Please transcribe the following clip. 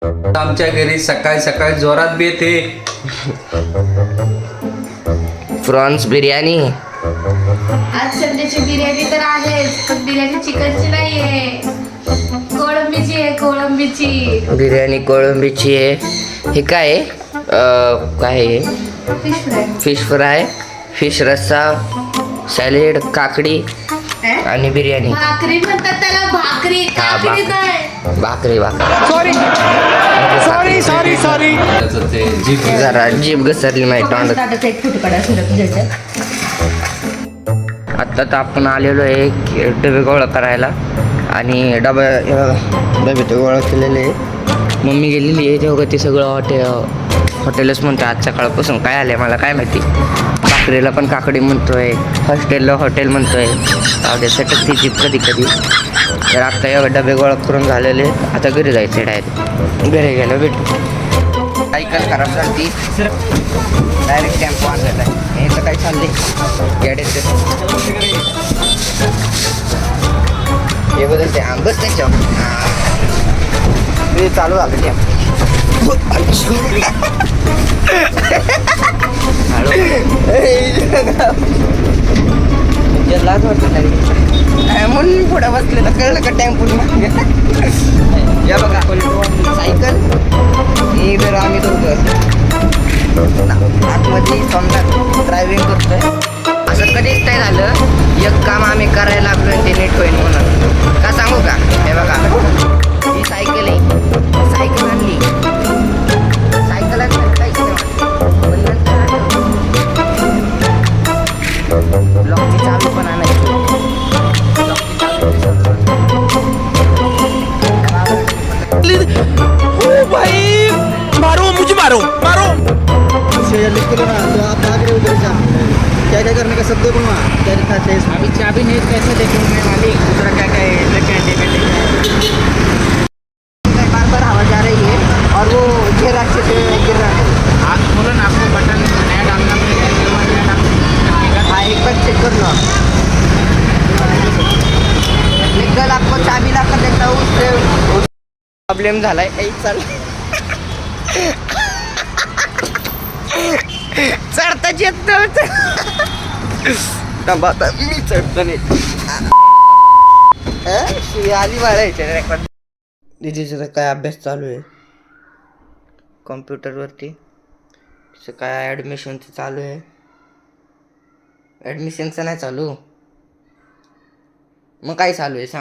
आमच्या घरी सकाळी सकाळी जोरात बेत आहे. प्रॉन्स बिर्याणी. आज संध्याची बिर्याणी तर आहेच, पण बिर्याणी चिकनची नाहीये, कोळंबीची आहे, कोळंबीची. बिर्याणी कोळंबीची आहे. हे काय आहे? काय आहे? Fish fry. Fish fry, fish रस्सा, सॅलेड, काकडी आणि बिर्याणी. भाकरी म्हणतात त्याला, भाकरी. काकडी नाही. भाकरी. सॉरी त्याचं ते जीभ जरा जीभ घसरली माहिती तोंडात. ताटाचा एक फोटो काढा सुरत घ्यायचा. आत्ता तर आपण आलेलो आहे डबे गोळा करायला आणि डबे ते गोळा केलेले आहे. मम्मी गेलेली आहे तेव्हा ते सगळं हॉटेलच म्हणतो. आज सकाळपासून काय आलं मला काय माहिती. भाकरीला पण काकडी म्हणतोय, हॉस्टेलला हॉटेल म्हणतोय. सटक ती जीप कधी कधी. तर आत्ता एवढे डबे गोळा करून झालेले. आता घरी जायचं डायरेक्ट. घरी गेलं भेटू. सायकल खराब झाली, डायरेक्ट टेम्पो आणलेला आहे. याचं काय चाललंय गाड्याचं हे बदलते आंबच त्याच्यावर. ते चालू झालं टेम्पो. लाज वाटत नाही म्हणून पुढं बसलेलं कळलं का टेम्पो. या बघा सायकल. इधर आम्ही दोघं आतमध्ये समजा ड्रायव्हिंग करतोय. असं कधीच नाही झालं. एक काम आम्ही करायला लागलो ते नीट होईल म्हणून. का सांगू का? हे बघा ही सायकल आहे. सायकल आणली. सायकल काहीच लॉकची चालू पण आणायची. भाई मारो मुझे मारो लिख के ना तो आप आगे उधर जा क्या क्या करने का सब देखो ना क्या लिखा है इसमें। अभी चाबी नहीं कैसे देखूँ मैं मालिक. दूसरा क्या क्या है लेके बार बार हवा जा रही है और वो घेर अच्छे से गिर रहा है. आप बोलो ना, आपको बटन नया डालना पड़ेगा. हाँ एक बार चेक कर लो आप. कल आपको चाबी ला कर देता हूँ. उससे प्रॉब्लेम झाला आहे. चढताच येत नव्हतं. मी चढतो नाही. आली वाढायच्या रेकॉर्ड. दीदीचा काय अभ्यास चालू आहे कॉम्प्युटरवरती. तिचं काय ॲडमिशनचं चालू आहे. ॲडमिशनचं नाही चालू मग काय चालू आहे सांग.